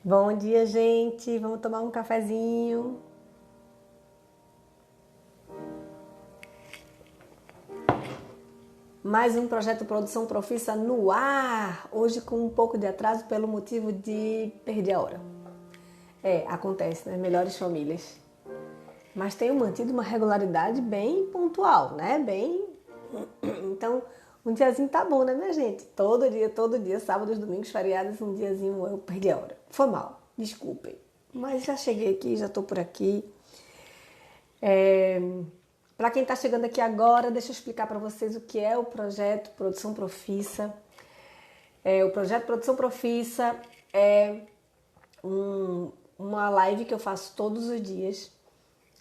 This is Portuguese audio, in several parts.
Bom dia, gente. Vamos tomar um cafezinho. Mais um projeto Produção Profissa no ar. Hoje com um pouco de atraso pelo motivo de perder a hora. Acontece, né? Melhores famílias. Mas tenho mantido uma regularidade bem pontual, né? Então, um diazinho tá bom, né, minha gente? Todo dia, sábados, domingos, feriados, um diazinho eu perdi a hora. Foi mal, desculpem. Mas já cheguei aqui, já tô por aqui. Para quem está chegando aqui agora, deixa eu explicar para vocês o que é o projeto Produção Profissa. O projeto Produção Profissa é uma live que eu faço todos os dias,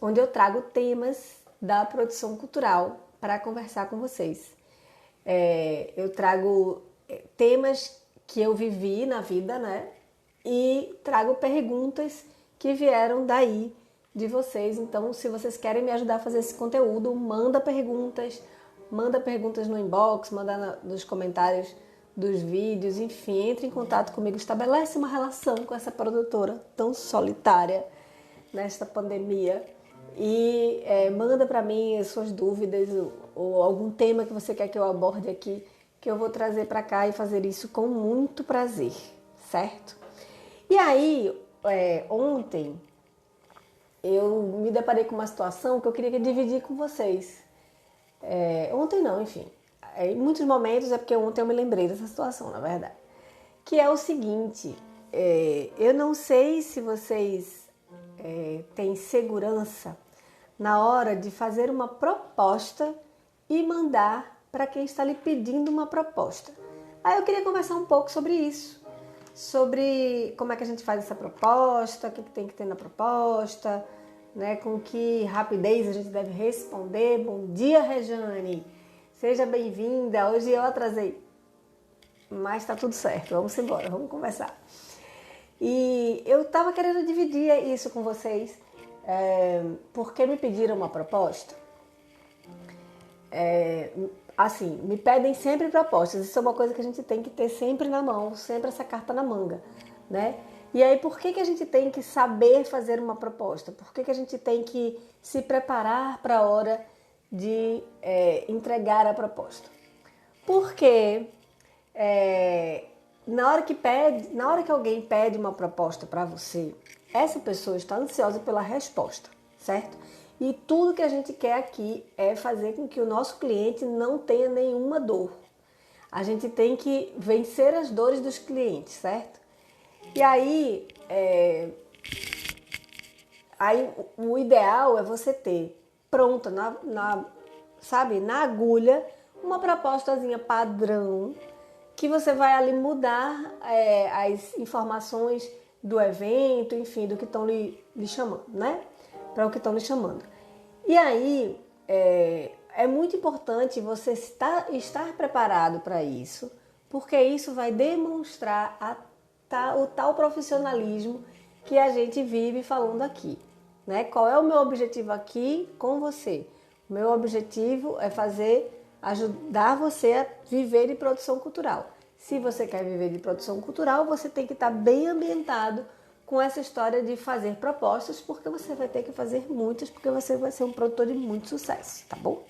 onde eu trago temas da produção cultural para conversar com vocês. Eu trago temas que eu vivi na vida, né? E trago perguntas que vieram daí de vocês. Então, se vocês querem me ajudar a fazer esse conteúdo, manda perguntas no inbox, manda nos comentários dos vídeos, enfim, entre em contato comigo, estabelece uma relação com essa produtora tão solitária nesta pandemia e manda para mim as suas dúvidas ou algum tema que você quer que eu aborde aqui, que eu vou trazer para cá e fazer isso com muito prazer, certo? E aí, ontem eu me deparei com uma situação que eu queria dividir com vocês. Ontem não, enfim. Em muitos momentos é porque ontem eu me lembrei dessa situação, na verdade. Que é o seguinte, eu não sei se vocês têm segurança na hora de fazer uma proposta e mandar para quem está lhe pedindo uma proposta. Aí eu queria conversar um pouco sobre isso. Sobre como é que a gente faz essa proposta, o que tem que ter na proposta, né? Com que rapidez a gente deve responder. Bom dia, Rejane! Seja bem-vinda! Hoje eu atrasei, mas tá tudo certo. Vamos embora, vamos conversar. E eu estava querendo dividir isso com vocês, porque me pediram uma proposta. Assim, me pedem sempre propostas. Isso é uma coisa que a gente tem que ter sempre na mão, sempre essa carta na manga, né? E aí, por que a gente tem que saber fazer uma proposta? Por que a gente tem que se preparar para a hora de entregar a proposta? Porque na hora que alguém pede uma proposta para você, essa pessoa está ansiosa pela resposta, certo? E tudo que a gente quer aqui é fazer com que o nosso cliente não tenha nenhuma dor. A gente tem que vencer as dores dos clientes, certo? E aí, o ideal é você ter pronta sabe, na agulha, uma propostazinha padrão que você vai ali mudar as informações do evento, enfim, do que estão lhe chamando, né? Para o que estão lhe chamando. E aí, é muito importante você estar preparado para isso, porque isso vai demonstrar o tal profissionalismo que a gente vive falando aqui, né? Qual é o meu objetivo aqui com você? O meu objetivo é ajudar você a viver de produção cultural. Se você quer viver de produção cultural, você tem que estar bem ambientado com essa história de fazer propostas, porque você vai ter que fazer muitas, porque você vai ser um produtor de muito sucesso, tá bom?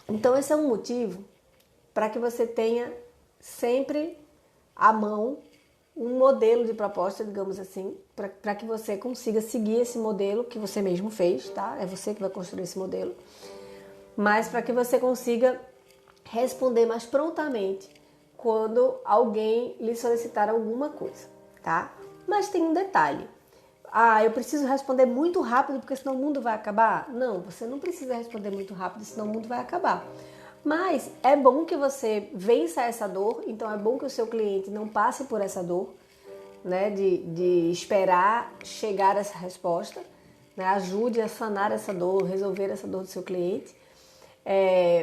Então esse é um motivo para que você tenha sempre à mão um modelo de proposta, digamos assim, para que você consiga seguir esse modelo que você mesmo fez, tá? É você que vai construir esse modelo. Mas para que você consiga responder mais prontamente quando alguém lhe solicitar alguma coisa, tá? Mas tem um detalhe. Eu preciso responder muito rápido porque senão o mundo vai acabar? Não, você não precisa responder muito rápido, senão o mundo vai acabar. Mas é bom que você vença essa dor, então é bom que o seu cliente não passe por essa dor, né, de esperar chegar essa resposta, né, ajude a sanar essa dor, resolver essa dor do seu cliente.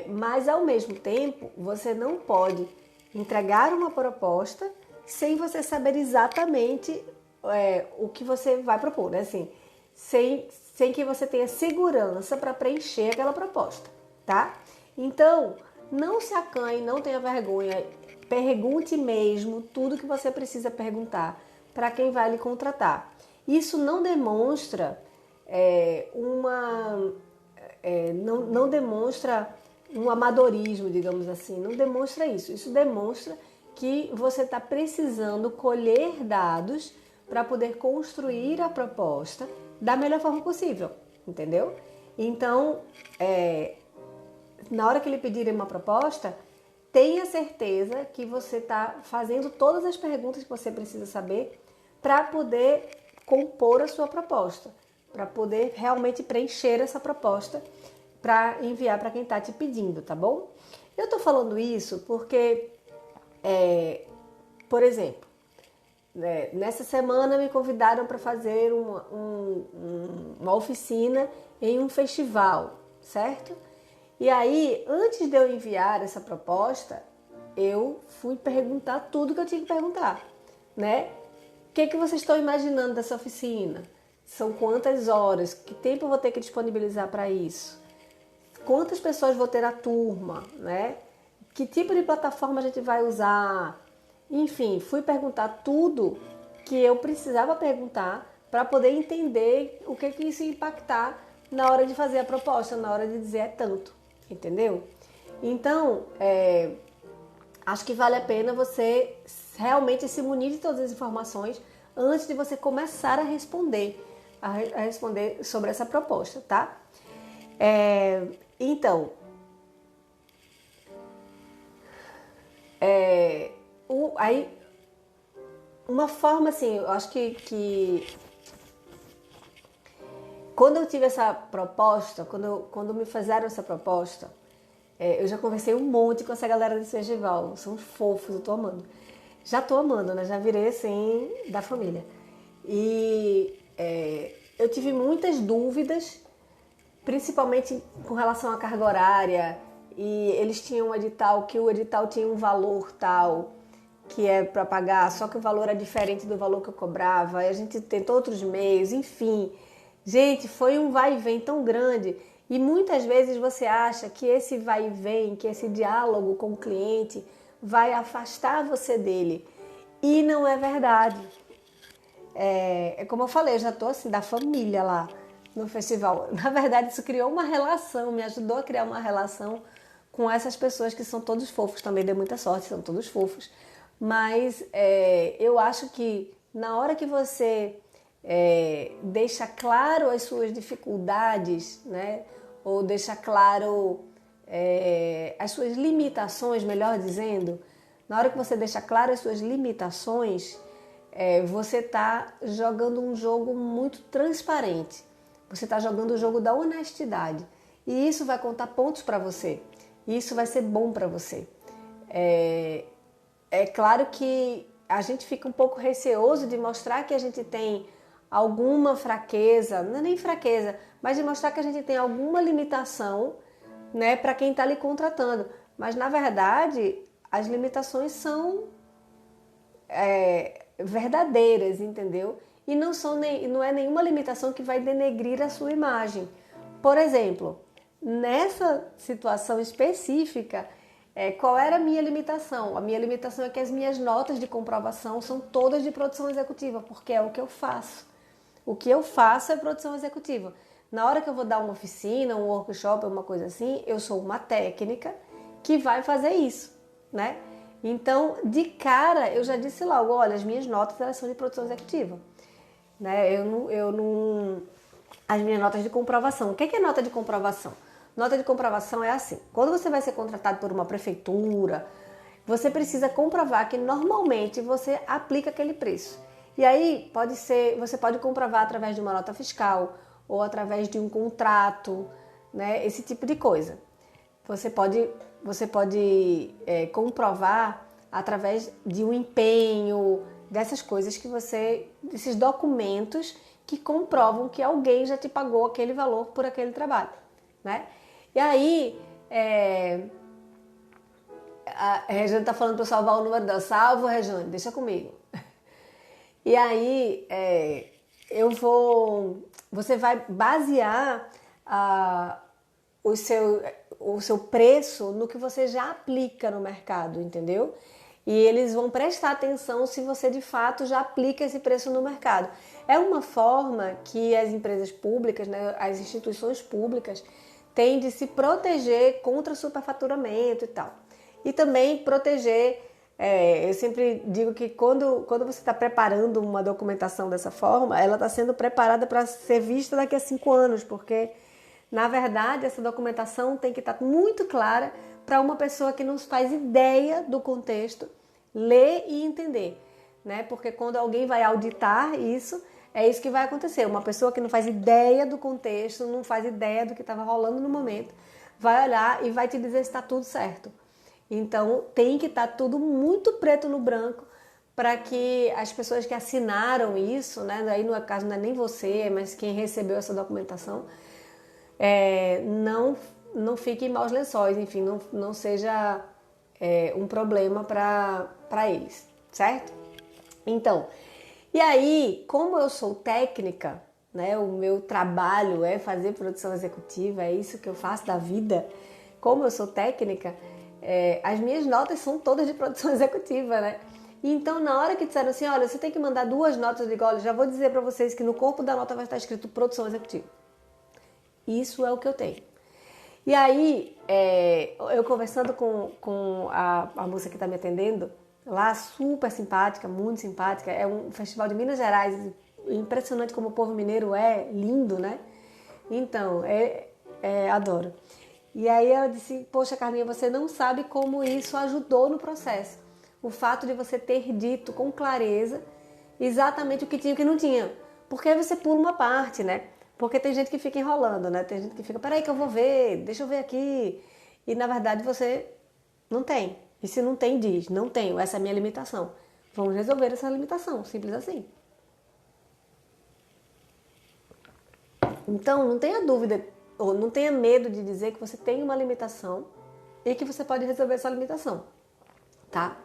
Mas ao mesmo tempo, você não pode entregar uma proposta sem você saber exatamente o que você vai propor, né? Assim, sem que você tenha segurança para preencher aquela proposta, tá? Então, não se acanhe, não tenha vergonha pergunte mesmo tudo que você precisa perguntar para quem vai lhe contratar. Isso não demonstra não demonstra um amadorismo, digamos assim, não demonstra isso. Isso demonstra que você está precisando colher dados para poder construir a proposta da melhor forma possível, entendeu? Então, na hora que ele pedirem uma proposta, tenha certeza que você está fazendo todas as perguntas que você precisa saber para poder compor a sua proposta, para poder realmente preencher essa proposta para enviar para quem está te pedindo, tá bom? Eu estou falando isso porque, por exemplo, nessa semana me convidaram para fazer uma oficina em um festival, certo? E aí, antes de eu enviar essa proposta, eu fui perguntar tudo que eu tinha que perguntar, né? O que vocês estão imaginando dessa oficina? São quantas horas? Que tempo eu vou ter que disponibilizar para isso? Quantas pessoas vou ter na turma, né? Que tipo de plataforma a gente vai usar? Enfim, fui perguntar tudo que eu precisava perguntar para poder entender o que isso ia impactar na hora de fazer a proposta, na hora de dizer é tanto, entendeu? Então, acho que vale a pena você realmente se munir de todas as informações antes de você começar a responder sobre essa proposta, tá? Então, aí uma forma assim, eu acho que quando eu tive essa proposta, quando me fizeram essa proposta, eu já conversei um monte com essa galera desse festival, são fofos, eu tô amando. Já tô amando, né? Já virei assim da família. E eu tive muitas dúvidas, principalmente com relação à carga horária, e eles tinham um edital, que o edital tinha um valor tal, que é para pagar, só que o valor é diferente do valor que eu cobrava, aí a gente tentou outros meios, enfim. Gente, foi um vai e vem tão grande, e muitas vezes você acha que esse vai e vem, que esse diálogo com o cliente vai afastar você dele, e não é verdade. Como eu falei, eu já estou assim, da família lá no festival. Na verdade, isso criou uma relação, me ajudou a criar uma relação com essas pessoas que são todos fofos. Também deu muita sorte, são todos fofos. Mas eu acho que na hora que você deixa claro as suas dificuldades, né? Ou deixa claro as suas limitações, melhor dizendo, na hora que você deixa claro as suas limitações, você está jogando um jogo muito transparente. Você está jogando o jogo da honestidade. E isso vai contar pontos para você. E isso vai ser bom para você. É claro que a gente fica um pouco receoso de mostrar que a gente tem alguma fraqueza, não é nem fraqueza, mas de mostrar que a gente tem alguma limitação, né, para quem está lhe contratando. Mas, na verdade, as limitações são verdadeiras, entendeu? E não é nenhuma limitação que vai denegrir a sua imagem. Por exemplo, nessa situação específica, qual era a minha limitação? A minha limitação é que as minhas notas de comprovação são todas de produção executiva, porque é o que eu faço. O que eu faço é produção executiva. Na hora que eu vou dar uma oficina, um workshop, uma coisa assim, eu sou uma técnica que vai fazer isso, né? Então, de cara, eu já disse logo, olha, as minhas notas elas são de produção executiva, né? Eu não as minhas notas de comprovação. O que é nota de comprovação? Nota de comprovação é assim, quando você vai ser contratado por uma prefeitura, você precisa comprovar que normalmente você aplica aquele preço. E aí você pode comprovar através de uma nota fiscal ou através de um contrato, né? Esse tipo de coisa. Você pode comprovar através de um empenho, dessas coisas desses documentos que comprovam que alguém já te pagou aquele valor por aquele trabalho, né? E aí, a Rejane está falando para salvar o número dela. Salvo, Rejane, deixa comigo. E aí, você vai basear o seu preço no que você já aplica no mercado, entendeu? e eles vão prestar atenção se você de fato já aplica esse preço no mercado. É uma forma que as empresas públicas, né, as instituições públicas, têm de se proteger contra superfaturamento e tal. E também proteger, eu sempre digo que quando você está preparando uma documentação dessa forma, ela está sendo preparada para ser vista daqui a 5 anos, porque, na verdade, essa documentação tem que estar muito clara para uma pessoa que não faz ideia do contexto ler e entender, né? Porque quando alguém vai auditar isso, é isso que vai acontecer. Uma pessoa que não faz ideia do contexto, não faz ideia do que estava rolando no momento, vai olhar e vai te dizer se está tudo certo. Então tem que estar tudo muito preto no branco para que as pessoas que assinaram isso, né? Daí no caso não é nem você, mas quem recebeu essa documentação, não fique em maus lençóis, enfim, não seja um problema para eles, certo? Então, e aí, como eu sou técnica, né, o meu trabalho é fazer produção executiva, é isso que eu faço da vida, como eu sou técnica, as minhas notas são todas de produção executiva, né? Então, na hora que disseram assim, olha, você tem que mandar 2 notas, eu digo, olha, já vou dizer para vocês que no corpo da nota vai estar escrito produção executiva. Isso é o que eu tenho. E aí, eu conversando com a moça que está me atendendo, lá super simpática, muito simpática, é um festival de Minas Gerais, impressionante como o povo mineiro é lindo, né? Então, adoro. E aí ela disse, poxa Carlinha, você não sabe como isso ajudou no processo. O fato de você ter dito com clareza exatamente o que tinha e o que não tinha. Porque aí você pula uma parte, né? Porque tem gente que fica enrolando, né? Tem gente que fica, peraí que eu vou ver, deixa eu ver aqui. E na verdade você não tem. E se não tem, diz, não tenho, essa é a minha limitação. Vamos resolver essa limitação, simples assim. Então, não tenha dúvida, ou não tenha medo de dizer que você tem uma limitação e que você pode resolver essa limitação, tá?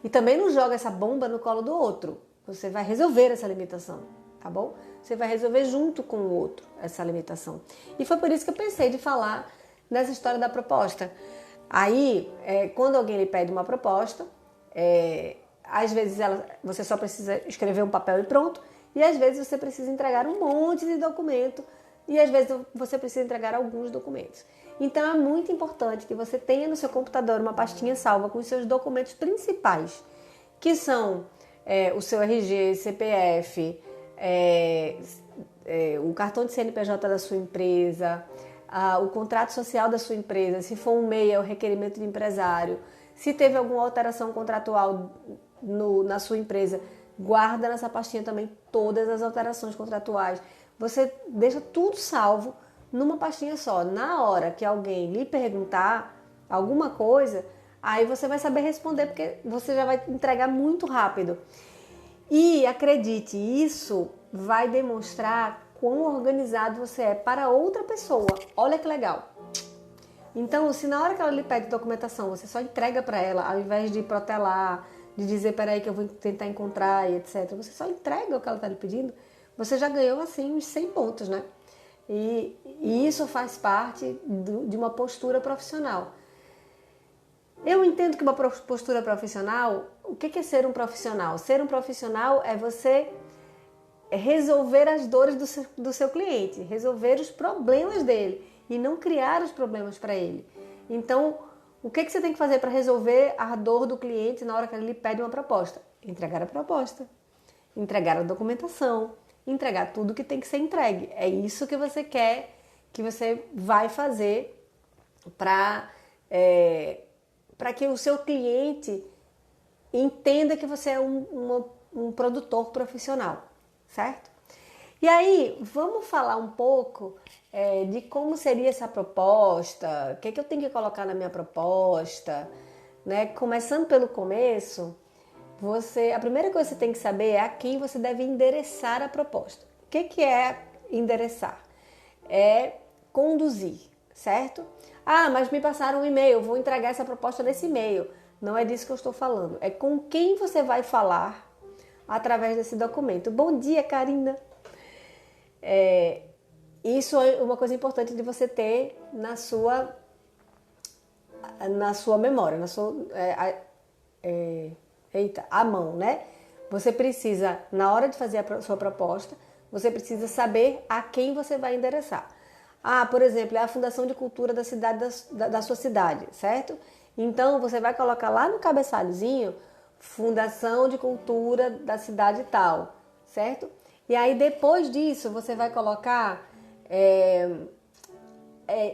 E também não joga essa bomba no colo do outro. Você vai resolver essa limitação, tá bom? Você vai resolver junto com o outro essa limitação. E foi por isso que eu pensei de falar nessa história da proposta. Aí, quando alguém lhe pede uma proposta, às vezes você só precisa escrever um papel e pronto, e às vezes você precisa entregar um monte de documento, e às vezes você precisa entregar alguns documentos. Então é muito importante que você tenha no seu computador uma pastinha salva com os seus documentos principais, que são o seu RG, CPF, o cartão de CNPJ da sua empresa, o contrato social da sua empresa, se for um MEI, é o requerimento de empresário, se teve alguma alteração contratual na sua empresa, guarda nessa pastinha também todas as alterações contratuais. Você deixa tudo salvo numa pastinha só. Na hora que alguém lhe perguntar alguma coisa, aí você vai saber responder, porque você já vai entregar muito rápido. E acredite, isso vai demonstrar quão organizado você é para outra pessoa. Olha que legal. Então, se na hora que ela lhe pede documentação, você só entrega para ela, ao invés de protelar, de dizer, peraí que eu vou tentar encontrar e etc. Você só entrega o que ela está lhe pedindo, você já ganhou assim uns 100 pontos, né? E isso faz parte de uma postura profissional. Eu entendo que uma postura profissional, o que é ser um profissional? Ser um profissional é você resolver as dores do seu cliente, resolver os problemas dele e não criar os problemas para ele. Então, o que você tem que fazer para resolver a dor do cliente na hora que ele lhe pede uma proposta? Entregar a proposta, entregar a documentação, entregar tudo que tem que ser entregue. É isso que você quer, que você vai fazer para que o seu cliente entenda que você é um produtor profissional, certo? E aí, vamos falar um pouco de como seria essa proposta, o que eu tenho que colocar na minha proposta, né? Começando pelo começo, a primeira coisa que você tem que saber é a quem você deve endereçar a proposta. O que é endereçar? É conduzir, certo? Ah, mas me passaram um e-mail, eu vou entregar essa proposta nesse e-mail. Não é disso que eu estou falando. É com quem você vai falar através desse documento. Bom dia, Karina. Isso é uma coisa importante de você ter na sua memória, Eita, à mão, né? Você precisa, na hora de fazer a sua proposta, você precisa saber a quem você vai endereçar. Ah, por exemplo, é a Fundação de Cultura da cidade da sua cidade, certo? Então, você vai colocar lá no cabeçalhozinho Fundação de Cultura da cidade tal, certo? E aí, depois disso, você vai colocar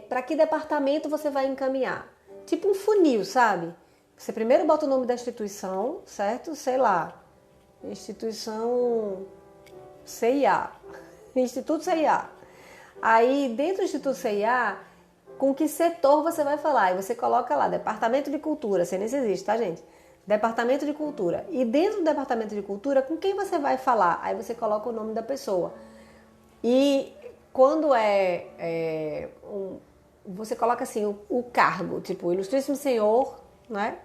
para que departamento você vai encaminhar. Tipo um funil, sabe? Você primeiro bota o nome da instituição, certo? Sei lá, instituição CIA, Instituto CIA. Aí, dentro do Instituto CIA, com que setor você vai falar? E você coloca lá, Departamento de Cultura, sei nem se existe, tá, gente? Departamento de Cultura. E dentro do Departamento de Cultura, com quem você vai falar? Aí você coloca o nome da pessoa. E quando você coloca assim o cargo, tipo, Ilustríssimo Senhor, né?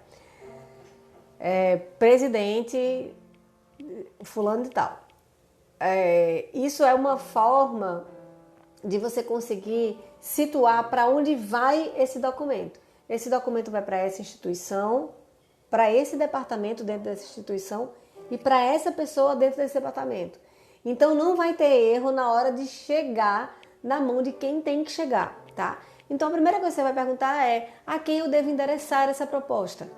Presidente fulano de tal. Isso é uma forma de você conseguir situar para onde vai esse documento. Esse documento vai para essa instituição, para esse departamento dentro dessa instituição e para essa pessoa dentro desse departamento. Então não vai ter erro na hora de chegar na mão de quem tem que chegar, tá? Então a primeira coisa que você vai perguntar é a quem eu devo endereçar essa proposta,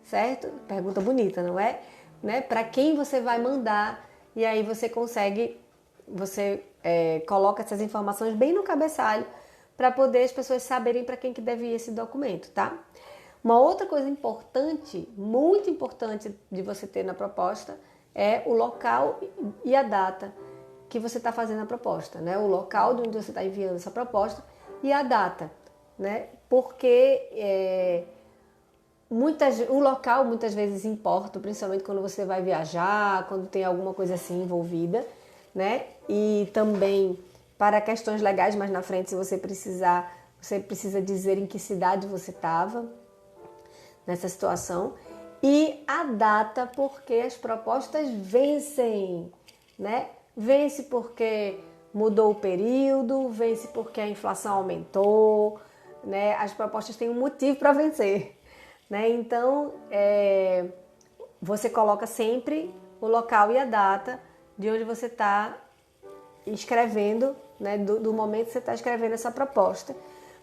certo? Pergunta bonita, não é? Né? Para quem você vai mandar e aí você consegue, coloca essas informações bem no cabeçalho para poder as pessoas saberem para quem que deve ir esse documento, tá? Uma outra coisa importante, muito importante de você ter na proposta é o local e a data que você está fazendo a proposta, né? O local de onde você está enviando essa proposta e a data, né? Porque o local muitas vezes importa, principalmente quando você vai viajar, quando tem alguma coisa assim envolvida, né? E também para questões legais mais na frente, se você precisar, você precisa dizer em que cidade você estava nessa situação. E a data, porque as propostas vencem, né? Vence porque mudou o período, vence porque a inflação aumentou, né? As propostas têm um motivo para vencer, né? Então, você coloca sempre o local e a data de onde você está escrevendo, né? Do momento que você está escrevendo essa proposta,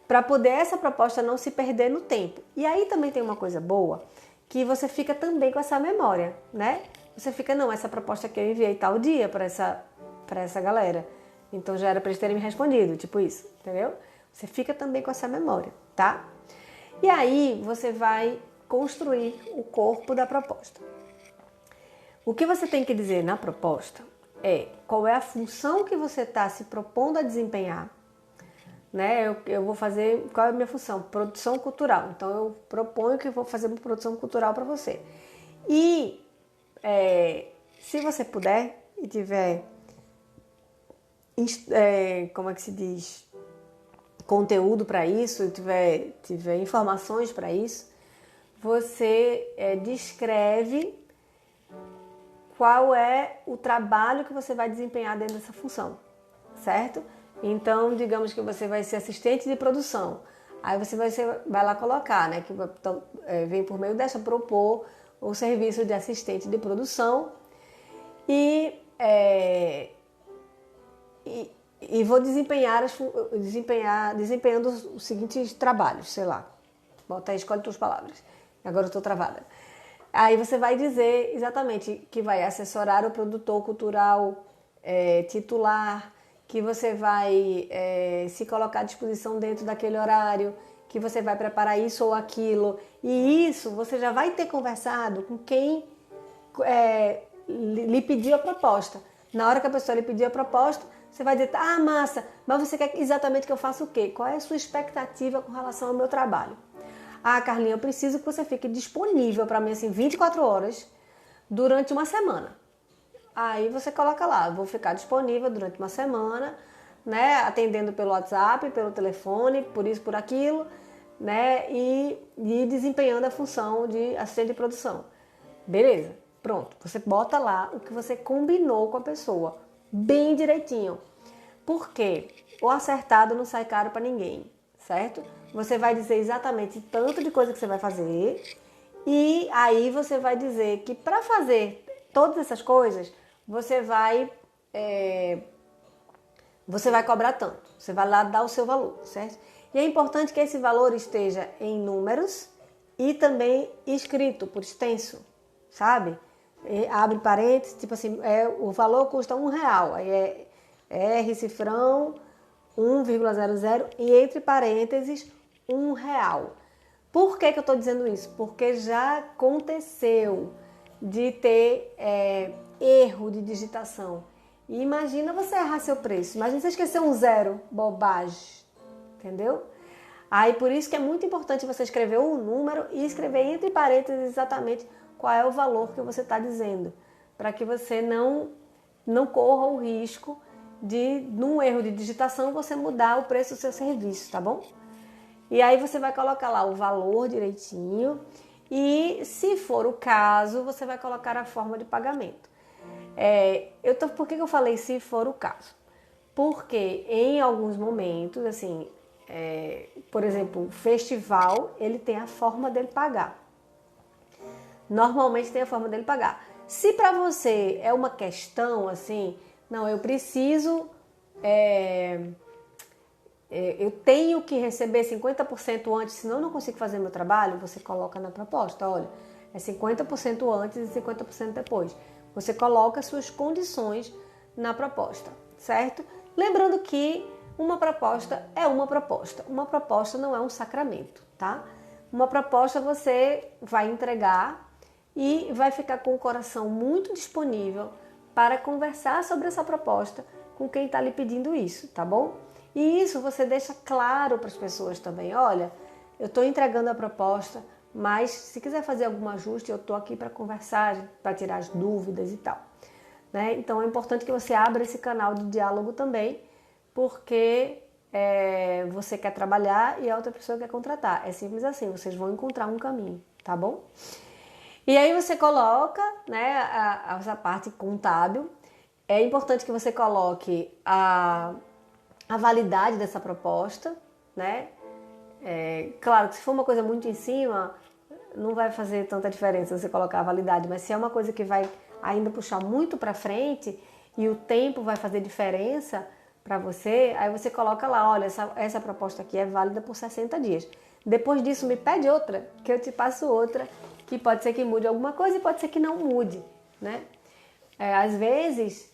para poder essa proposta não se perder no tempo. E aí também tem uma coisa boa, que você fica também com essa memória, né? Você fica, não, essa proposta que eu enviei tal dia para essa galera. Então já era para eles terem me respondido, tipo isso, entendeu? Você fica também com essa memória, tá? E aí você vai construir o corpo da proposta. O que você tem que dizer na proposta é qual é a função que você está se propondo a desempenhar, né? Eu vou fazer, qual é a minha função? Produção cultural. Então eu proponho que eu vou fazer uma produção cultural para você. E se você puder e tiver, como é que se diz, conteúdo para isso, e tiver informações para isso, você descreve qual é o trabalho que você vai desempenhar dentro dessa função, certo? Então, digamos que você vai ser assistente de produção. Aí você vai lá colocar, né? Que vem por meio dessa propor o serviço de assistente de produção e vou desempenhando os seguintes trabalhos, sei lá. Bota aí, escolhe tuas palavras. Agora eu estou travada. Aí você vai dizer exatamente que vai assessorar o produtor cultural titular, que você vai se colocar à disposição dentro daquele horário, que você vai preparar isso ou aquilo. E isso você já vai ter conversado com quem lhe pediu a proposta. Na hora que a pessoa lhe pedir a proposta, você vai dizer, ah, massa, mas você quer exatamente que eu faça o quê? Qual é a sua expectativa com relação ao meu trabalho? Ah, Carlinha, eu preciso que você fique disponível para mim assim 24 horas durante uma semana. Aí você coloca lá, vou ficar disponível durante uma semana, né, atendendo pelo WhatsApp, pelo telefone, por isso, por aquilo, né, e desempenhando a função de assistente de produção. Beleza, pronto. Você bota lá o que você combinou com a pessoa, bem direitinho. Porque o acertado não sai caro para ninguém, certo? Você vai dizer exatamente tanto de coisa que você vai fazer E aí você vai dizer que para fazer todas essas coisas, você vai cobrar tanto. Você vai lá dar o seu valor, certo? E é importante que esse valor esteja em números e também escrito por extenso, sabe? E abre parênteses, tipo assim, o valor custa R$1. Aí é R cifrão 1,00 e entre parênteses R$1. Por que eu estou dizendo isso? Porque já aconteceu de ter erro de digitação. E imagina você errar seu preço. Imagina você esquecer um zero, bobagem. Entendeu? Aí por isso que é muito importante você escrever um número e escrever entre parênteses exatamente qual é o valor que você está dizendo. Para que você não corra o risco de, num erro de digitação, você mudar o preço do seu serviço, tá bom? E aí você vai colocar lá o valor direitinho e, se for o caso, você vai colocar a forma de pagamento. Por que eu falei se for o caso? Porque em alguns momentos, assim, por exemplo, o festival, ele tem a forma dele pagar. Normalmente tem a forma dele pagar. Se para você é uma questão assim, não, eu preciso... eu tenho que receber 50% antes, senão eu não consigo fazer meu trabalho, você coloca na proposta, olha, é 50% antes e 50% depois. Você coloca as suas condições na proposta, certo? Lembrando que uma proposta é uma proposta não é um sacramento, tá? Uma proposta você vai entregar e vai ficar com o coração muito disponível para conversar sobre essa proposta com quem está lhe pedindo isso, tá bom? E isso você deixa claro para as pessoas também. Olha, eu estou entregando a proposta, mas se quiser fazer algum ajuste, eu estou aqui para conversar, para tirar as dúvidas e tal. Né? Então é importante que você abra esse canal de diálogo também, porque você quer trabalhar e a outra pessoa quer contratar. É simples assim, vocês vão encontrar um caminho, tá bom? E aí você coloca, né, essa parte contábil. É importante que você coloque a validade dessa proposta, né? Claro que se for uma coisa muito em cima, não vai fazer tanta diferença você colocar a validade, mas se é uma coisa que vai ainda puxar muito para frente e o tempo vai fazer diferença para você, aí você coloca lá, olha, essa proposta aqui é válida por 60 dias. Depois disso me pede outra, que eu te passo outra, que pode ser que mude alguma coisa e pode ser que não mude, né? Às vezes,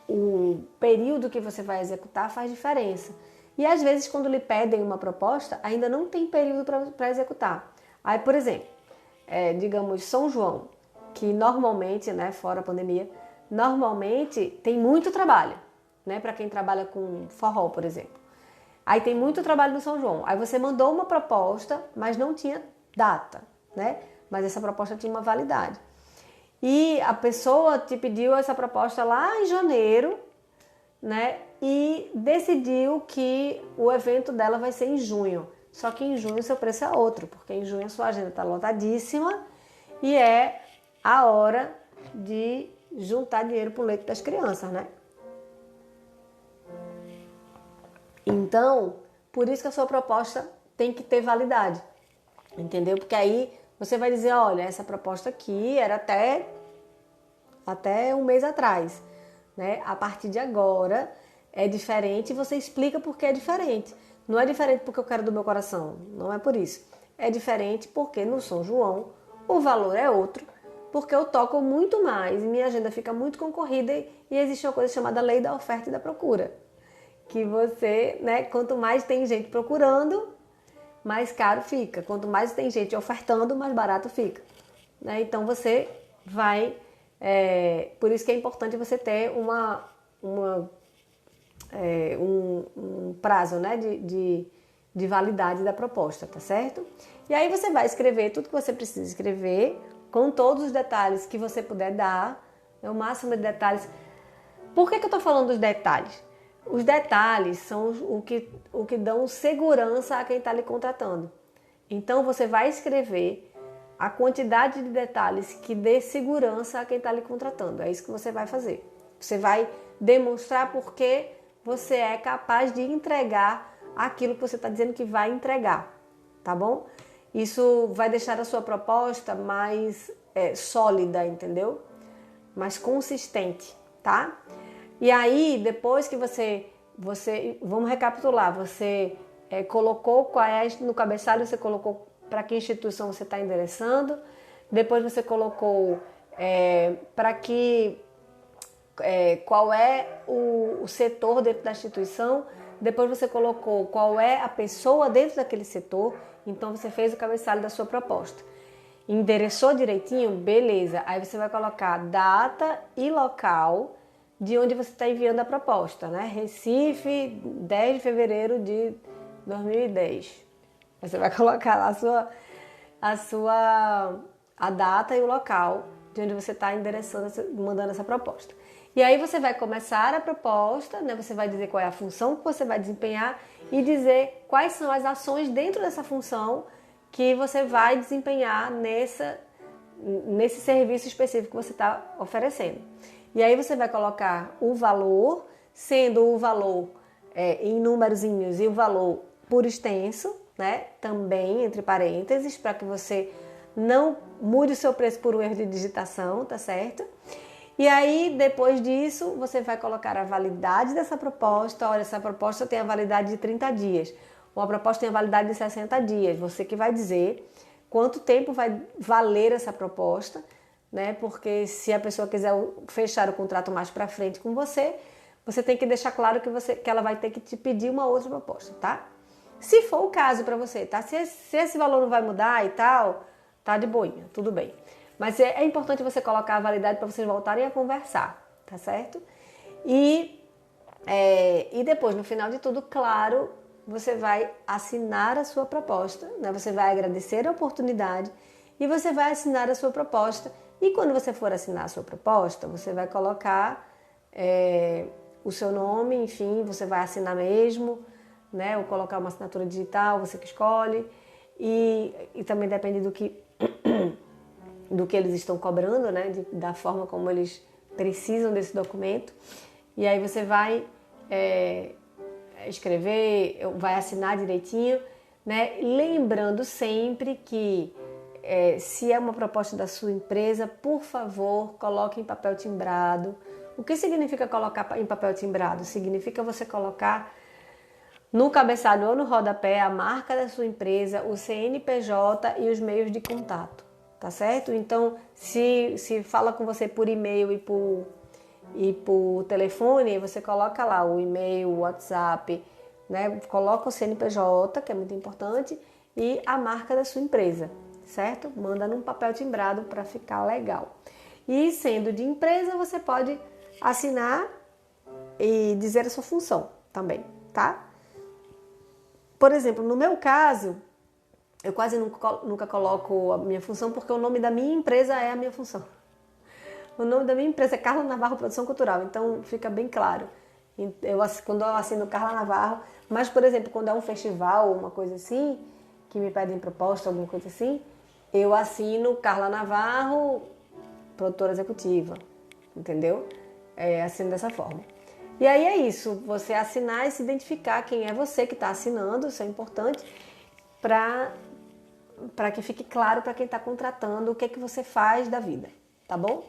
o período que você vai executar faz diferença. E às vezes, quando lhe pedem uma proposta, ainda não tem período para executar. Aí, por exemplo, digamos São João, que normalmente, né, fora a pandemia, normalmente tem muito trabalho, né, para quem trabalha com forró, por exemplo. Aí tem muito trabalho no São João. Aí você mandou uma proposta, mas não tinha data, né? Mas essa proposta tinha uma validade. E a pessoa te pediu essa proposta lá em janeiro, né? E decidiu que o evento dela vai ser em junho. Só que em junho o seu preço é outro, porque em junho a sua agenda está lotadíssima e é a hora de juntar dinheiro para o leite das crianças, né? Então, por isso que a sua proposta tem que ter validade, entendeu? Porque aí você vai dizer, olha, essa proposta aqui era até um mês atrás, né? A partir de agora é diferente e você explica por que é diferente. Não é diferente porque eu quero do meu coração, não é por isso. É diferente porque no São João o valor é outro, porque eu toco muito mais e minha agenda fica muito concorrida e existe uma coisa chamada lei da oferta e da procura. Que você, né, quanto mais tem gente procurando, mais caro fica. Quanto mais tem gente ofertando, mais barato fica. Né? Então você vai... por isso que é importante você ter um prazo, né, de validade da proposta, tá certo? E aí você vai escrever tudo que você precisa escrever, com todos os detalhes que você puder dar, o máximo de detalhes. Por que eu estou falando dos detalhes? Os detalhes são o que dão segurança a quem está lhe contratando. Então você vai escrever a quantidade de detalhes que dê segurança a quem está lhe contratando. É isso que você vai fazer. Você vai demonstrar por que você é capaz de entregar aquilo que você está dizendo que vai entregar, tá bom? Isso vai deixar a sua proposta mais sólida, entendeu? Mais consistente, tá? E aí, depois que você vamos recapitular, você colocou no cabeçalho, você colocou para que instituição você está endereçando, depois você colocou qual é o setor dentro da instituição, depois você colocou qual é a pessoa dentro daquele setor, então você fez o cabeçalho da sua proposta. Endereçou direitinho? Beleza. Aí você vai colocar data e local de onde você está enviando a proposta, né? Recife, 10 de fevereiro de 2010. Você vai colocar lá a data e o local de onde você está endereçando, mandando essa proposta. E aí você vai começar a proposta, né? Você vai dizer qual é a função que você vai desempenhar e dizer quais são as ações dentro dessa função que você vai desempenhar nesse serviço específico que você está oferecendo. E aí você vai colocar o valor, sendo o valor em numerozinhos e o valor por extenso, né? Também entre parênteses, para que você não mude o seu preço por um erro de digitação, tá certo? E aí, depois disso, você vai colocar a validade dessa proposta. Olha, essa proposta tem a validade de 30 dias. Ou a proposta tem a validade de 60 dias. Você que vai dizer quanto tempo vai valer essa proposta, né? Porque se a pessoa quiser fechar o contrato mais para frente com você, você tem que deixar claro que ela vai ter que te pedir uma outra proposta, tá? Se for o caso para você, tá? Se esse valor não vai mudar e tal, tá de boinha, tudo bem. Mas é importante você colocar a validade para vocês voltarem a conversar, tá certo? E depois, no final de tudo, claro, você vai assinar a sua proposta, né? Você vai agradecer a oportunidade e você vai assinar a sua proposta. E quando você for assinar a sua proposta, você vai colocar o seu nome, enfim, você vai assinar mesmo, né? Ou colocar uma assinatura digital, você que escolhe. E também depende do que eles estão cobrando, né? Da forma como eles precisam desse documento. E aí você vai escrever, vai assinar direitinho, né? Lembrando sempre que se é uma proposta da sua empresa, por favor, coloque em papel timbrado. O que significa colocar em papel timbrado? Significa você colocar no cabeçalho ou no rodapé a marca da sua empresa, o CNPJ e os meios de contato, tá certo? Então, se fala com você por e-mail e por telefone, você coloca lá o e-mail, o WhatsApp, né? Coloca o CNPJ, que é muito importante, e a marca da sua empresa, certo? Manda num papel timbrado para ficar legal. E sendo de empresa, você pode assinar e dizer a sua função também, tá? Por exemplo, no meu caso, eu quase nunca coloco a minha função porque o nome da minha empresa é a minha função. O nome da minha empresa é Carla Navarro Produção Cultural, então fica bem claro. Quando eu assino Carla Navarro, mas, por exemplo, quando é um festival ou uma coisa assim, que me pedem proposta, alguma coisa assim, eu assino Carla Navarro, produtora executiva, entendeu? Assino dessa forma. E aí é isso, você assinar e se identificar quem é você que está assinando, isso é importante, para que fique claro para quem está contratando o que é que você faz da vida, tá bom?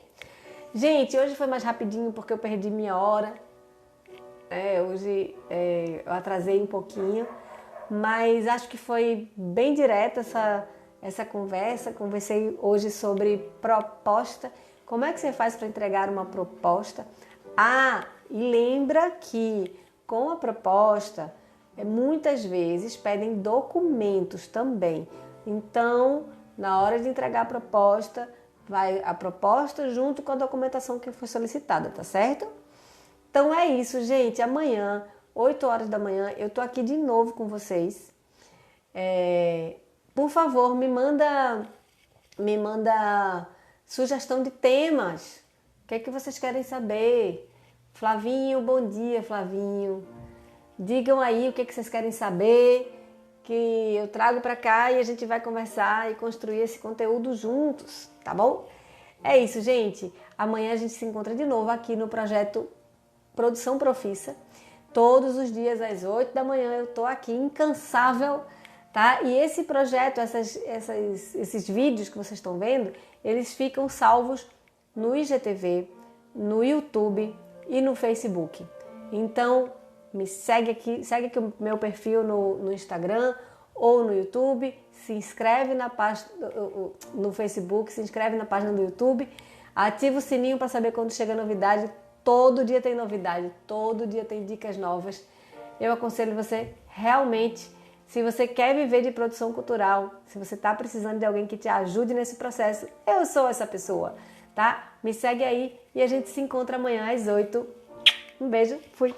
Gente, hoje foi mais rapidinho porque eu perdi minha hora, hoje eu atrasei um pouquinho, mas acho que foi bem direta essa conversa. Conversei hoje sobre proposta, como é que você faz para entregar uma proposta. E lembra que com a proposta, muitas vezes pedem documentos também. Então, na hora de entregar a proposta, vai a proposta junto com a documentação que foi solicitada, tá certo? Então é isso, gente. Amanhã, 8 horas da manhã, eu tô aqui de novo com vocês. Por favor, me manda sugestão de temas. O que é que vocês querem saber? Flavinho, bom dia, Flavinho. Digam aí o que vocês querem saber, que eu trago para cá e a gente vai conversar e construir esse conteúdo juntos, tá bom? É isso, gente. Amanhã a gente se encontra de novo aqui no projeto Produção Profissa. Todos os dias às 8 da manhã eu tô aqui incansável tá? E esse projeto, esses vídeos que vocês estão vendo, eles ficam salvos no IGTV, no YouTube e no Facebook. Então, me segue aqui o meu perfil no Instagram ou no YouTube, se inscreve na página no Facebook, se inscreve na página do YouTube, ativa o sininho para saber quando chega novidade. Todo dia tem novidade, todo dia tem dicas novas. Eu aconselho você realmente, se você quer viver de produção cultural, se você está precisando de alguém que te ajude nesse processo, eu sou essa pessoa, tá? Me segue aí e a gente se encontra amanhã às 8. Um beijo, fui!